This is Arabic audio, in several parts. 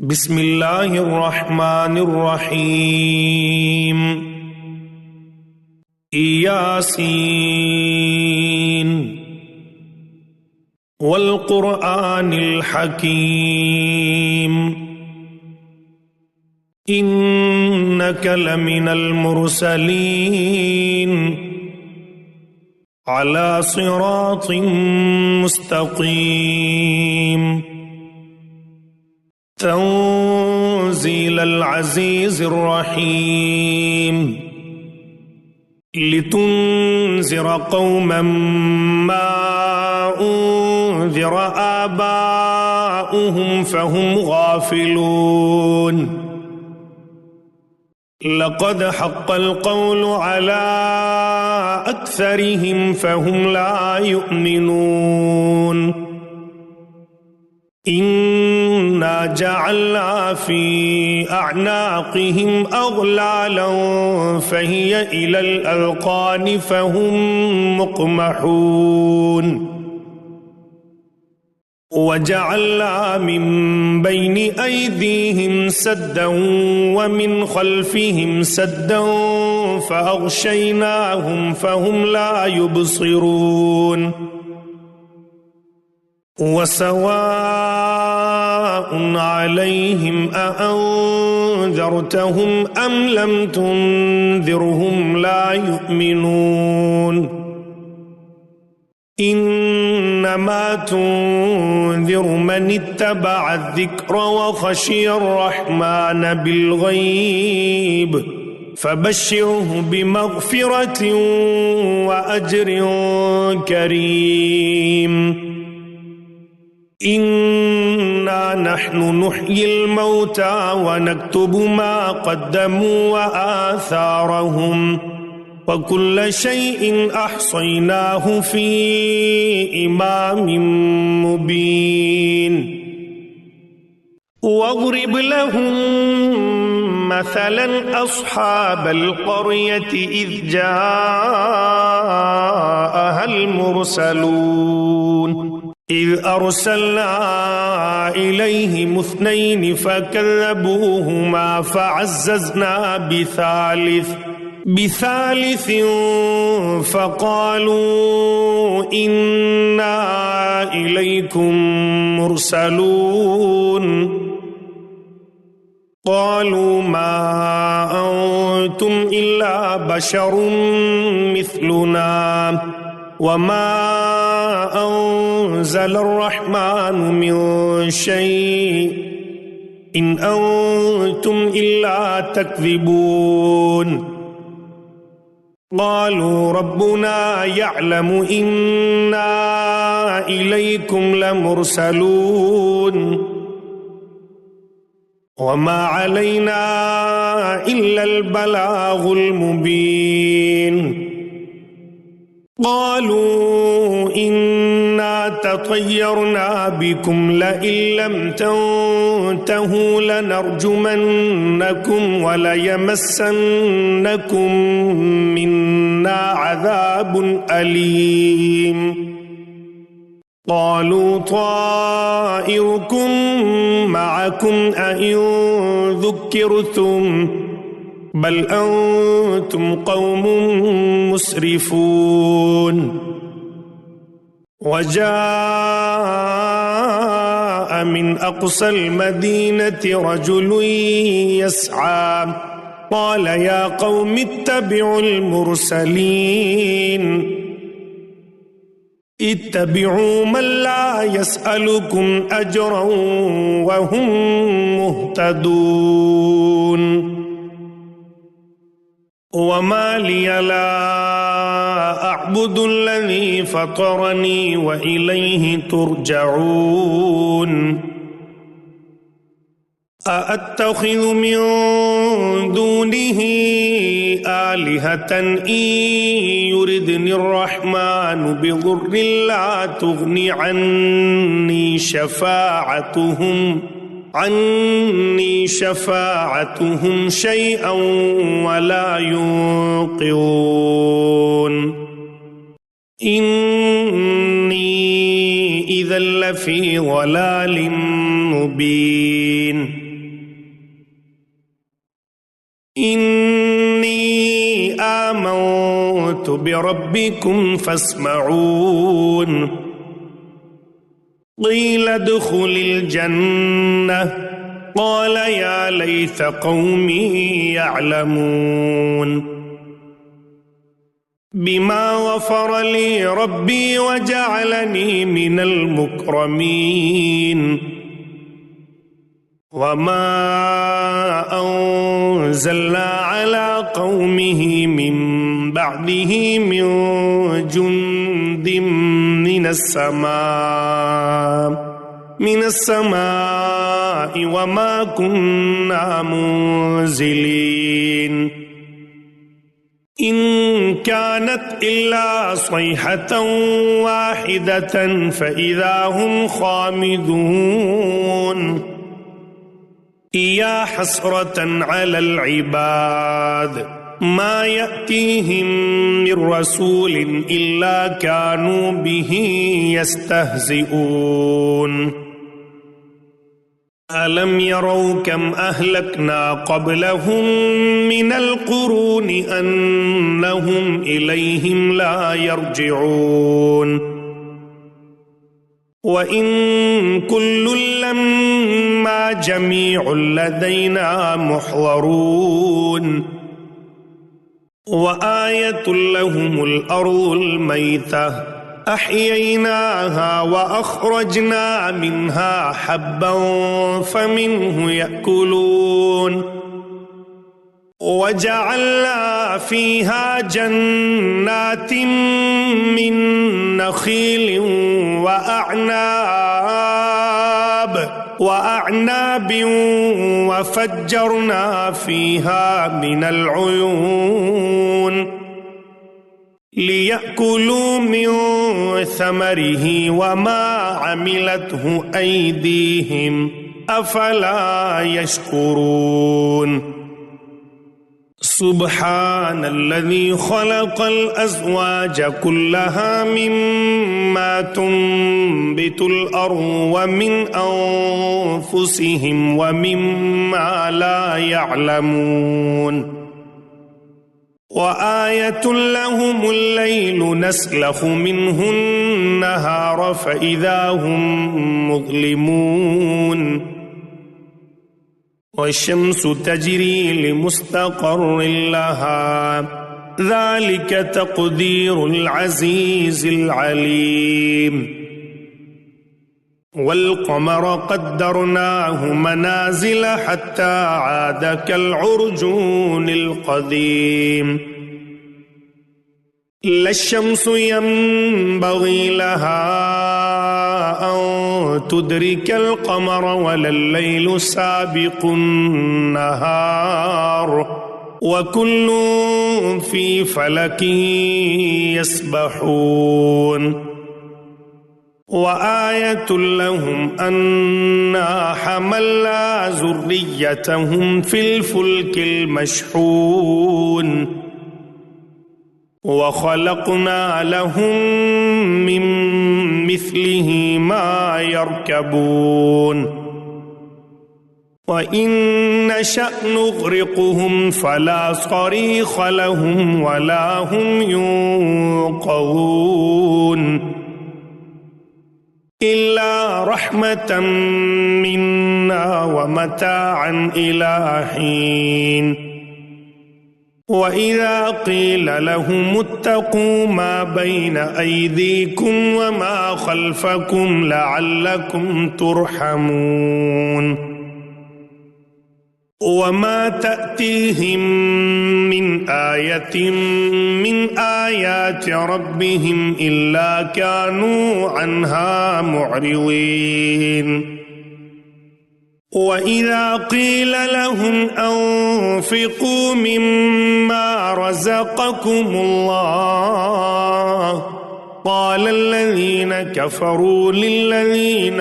بسم الله الرحمن الرحيم ياسين والقرآن الحكيم إنك لمن المرسلين على صراط مستقيم تنزيل العزيز الرحيم لتنذر قوما ما أنذر آباؤهم فهم غافلون لقد حق القول على أكثرهم فهم لا يؤمنون إنا جعلنا في أعناقهم أغلالا فهي إلى الأذقان فهم مقمحون وجعلنا من بين أيديهم سدا ومن خلفهم سدا فأغشيناهم فهم لا يبصرون وسواء عليهم أأنذرتهم أم لم تنذرهم لا يؤمنون إنما تنذر من اتبع الذكر وخشي الرحمن بالغيب فبشره بمغفرة وأجر كريم إنا نحن نحيي الموتى ونكتب ما قدموا وآثارهم وكل شيء أحصيناه في إمام مبين واضرب لهم مثلا أصحاب القرية إذ جاءها المرسلون إذ أرسلنا إليهم اثنين فكذبوهما فعززنا بثالث فقالوا إنا إليكم مرسلون قالوا ما أنتم إلا بشر مثلنا وما أنزل الرحمن من شيء إن أنتم إلا تكذبون قالوا ربنا يعلم إنا إليكم لمرسلون وما علينا إلا البلاغ المبين قالوا إنا تطيرنا بكم لئن لم تنتهوا لنرجمنكم وليمسنكم منا عذاب أليم قالوا طائركم معكم أئن ذكرتم بل أنتم قوم مسرفون وجاء من أقصى المدينة رجل يسعى قال يا قوم اتبعوا المرسلين اتبعوا من لا يسألكم أجرا وهم مهتدون وما لي لا أعبد الذي فطرني وإليه ترجعون أأتخذ من دونه آلهة إن يردني الرحمن بضر لا تغني عني شفاعتهم شيئا ولا ينقذون إني إذا لفي ضلال مبين إني آمنت بربكم فاسمعون قيل ادخل الجنة قال يا ليت قومي يعلمون بما غفر لي ربي وجعلني من المكرمين وما أنزلنا على قومه من بعده من جند من السماء وما كنا منزلين إن كانت إلا صيحة واحدة فإذا هم خامدون يا حسرة على العباد ما يأتيهم من رسول إلا كانوا به يستهزئون ألم يروا كم أهلكنا قبلهم من القرون أنهم إليهم لا يرجعون وإن كل لما جميع لدينا محضرون وآية لهم الأرض الميتة أحييناها وأخرجنا منها حبا فمنه يأكلون وجعلنا فيها جنات من نخيل وأعناب وفجرنا فيها من العيون ليأكلوا من ثمره وما عملته أيديهم أفلا يشكرون سبحان الذي خلق الأزواج كلها مما تنبت الأرض ومن أنفسهم ومما لا يعلمون وآية لهم الليل نسلخ منه النهار فإذا هم مظلمون والشمس تجري لمستقر لها ذلك تقدير العزيز العليم والقمر قدرناه منازل حتى عاد كالعرجون القديم لا الشمس ينبغي لها أن تدرك القمر ولا الليل سابق النهار وكل في فلك يسبحون وآية لهم أنا حملنا ذريتهم في الفلك المشحون وخلقنا لهم من مثله ما يركبون وإن نشأ نغرقهم فلا صريخ لهم ولا هم ينقذون إلا رحمة منا ومتاعا إلى حين وإذا قيل لهم اتقوا ما بين أيديكم وما خلفكم لعلكم ترحمون وما تأتيهم من آية من آيات ربهم إلا كانوا عنها معرضين وإذا قيل لهم أنفقوا مما رزقكم الله قال الذين كفروا للذين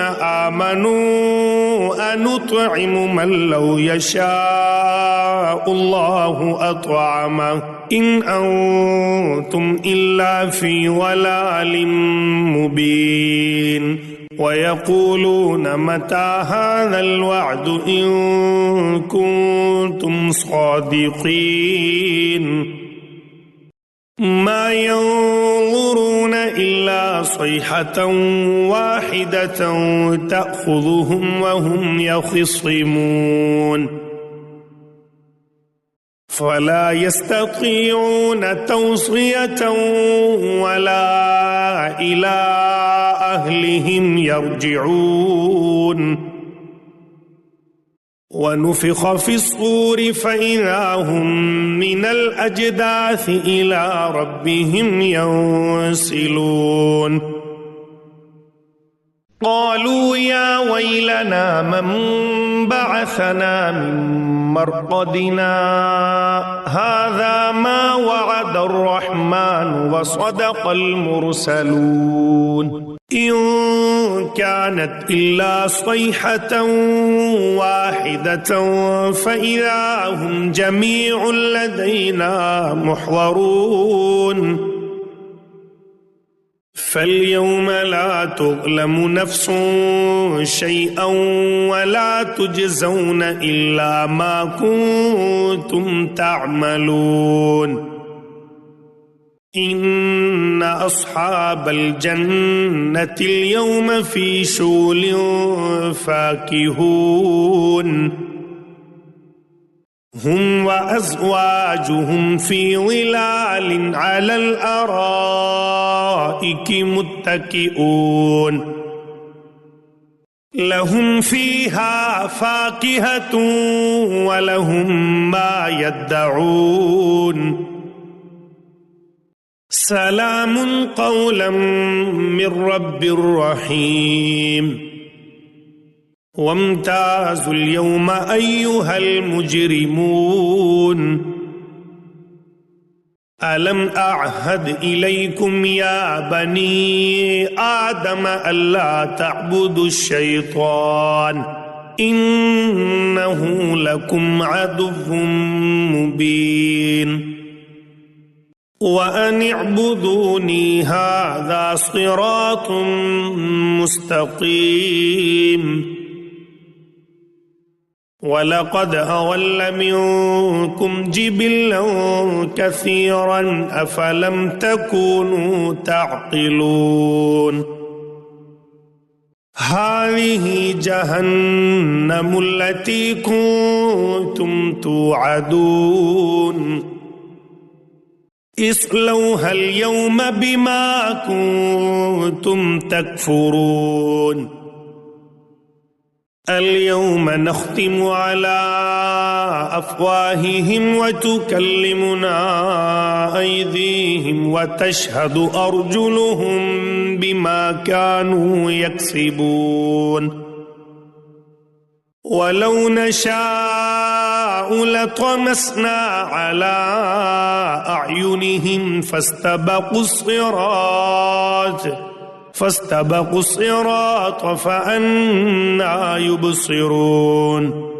آمنوا أنطعم من لو يشاء الله أطعمه إن أنتم إلا في ضلال مبين ويقولون متى هذا الوعد إن كنتم صادقين ما ينظرون إلا صيحة واحدة تأخذهم وهم يخصمون فلا يستطيعون توصية ولا إلى أهلهم يرجعون ونفخ في الصور فإذا هم من الأجداث إلى ربهم ينسلون قالوا يا ويلنا من بعثنا من مرقدنا هذا ما وعد الرحمن وصدق المرسلون إن كانت إلا صيحة واحدة فإذا هم جميع لدينا محضرون فاليوم لا تظلم نفس شيئا ولا تجزون إلا ما كنتم تعملون إن أصحاب الجنة اليوم في شغل فاكهون هم وأزواجهم في ظلال على الأرائك متكئون لهم فيها فاكهة ولهم ما يدعون سلام قولا من رب رحيم وامتازوا اليوم أيها المجرمون ألم أعهد إليكم يا بني آدم ألا تعبدوا الشيطان إنه لكم عدو مبين وأن اعبدوني هذا صراط مستقيم ولقد أضل منكم جبلا كثيرا أفلم تكونوا تعقلون هذه جهنم التي كنتم توعدون اصلوها اليوم بما كنتم تكفرون اليوم نختم على أفواههم وتكلمنا أيديهم وتشهد أرجلهم بما كانوا يكسبون ولو نشاء لطمسنا على أعينهم فاستبقوا الصراط فأنى يبصرون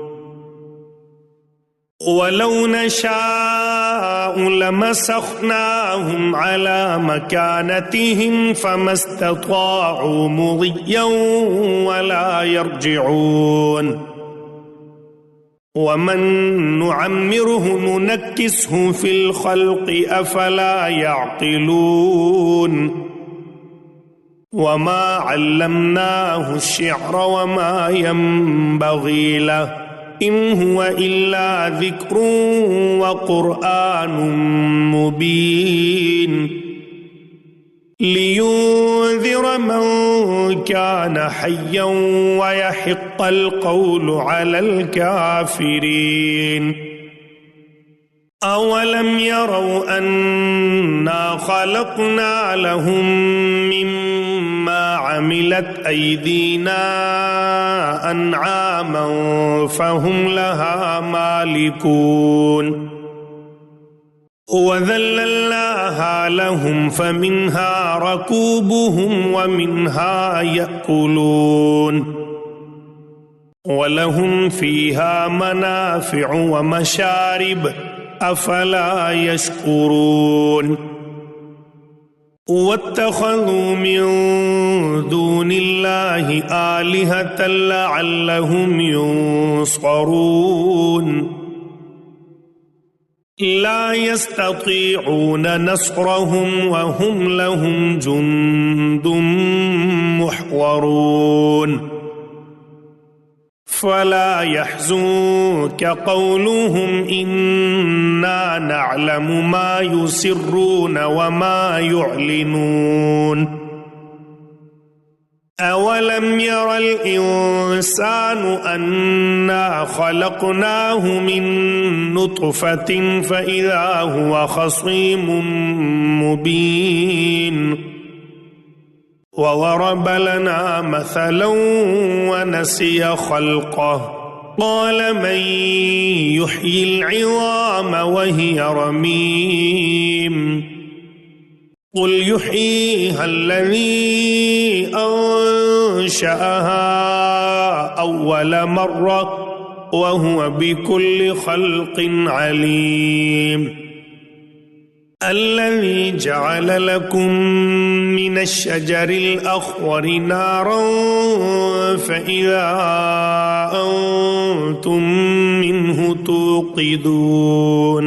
ولو نشاء لمسخناهم على مكانتهم فما استطاعوا مضيا ولا يرجعون ومن نعمره ننكسه في الخلق أفلا يعقلون وما علمناه الشعر وما ينبغي له إن هو إلا ذكر وقرآن مبين لينذر من كان حيا ويحق القول على الكافرين أولم يروا أنا خلقنا لهم مما عملت أيدينا أنعاما فهم لها مالكون وذللناها لهم فمنها ركوبهم ومنها يأكلون ولهم فيها منافع ومشارب أفلا يشكرون वत्तखज़ू मिन दूनिल्लाहि आलिहतन लअल्लहुम युंसरून ला यस्ततीऊन नस्रहुम वहुम लहुम जुंदुम मुहज़रून फला यहज़ुनक क़ौलुहुम इन्ना नअलमु मा युसिर्रून वमा युअलिनून अवलम यरल इंसानु अन्ना खलक़नाहु मिन नुत्फ़तिन फ़इज़ा हुवा ख़सीमुम मुबीन वज़रब लना मसलन वनसिय ख़ल्क़ह क़ाल मन युह्यिल इज़ाम वहिय रमीम क़ुल युह्यीहा अल्लज़ी अंशअहा अव्वल मर्रा वहुव बिकुल्लि ख़ल्क़िन अलीम अल्लज़ी जअल लकुम मिनश्शजरिल अख़्ज़रि नारन फ़इज़ा अंतुम मिन्हु तूक़िदून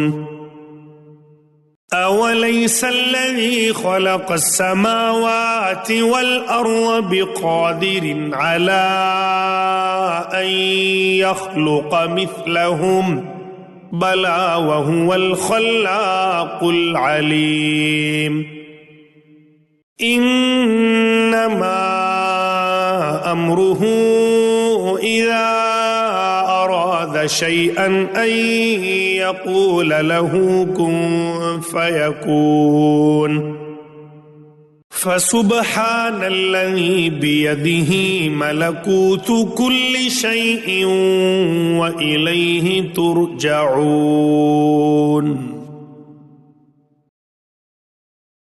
अवलैस अल्लज़ी ख़लक़स समावाति वल अर्ज़ बिक़ादिरिन अला अन यख़्लुक़ मिस्लहुम बला वहुवल ख़ल्लाक़ुल अलीम इन्नमा अम्रुहु इज़ा अराद शैअन अन यक़ूल लहू कुन फ़यकून फ़सुब्हानल्लज़ी बियदिही मलकूतु कुल्लि शैइन व इलैहि तुरजऊन।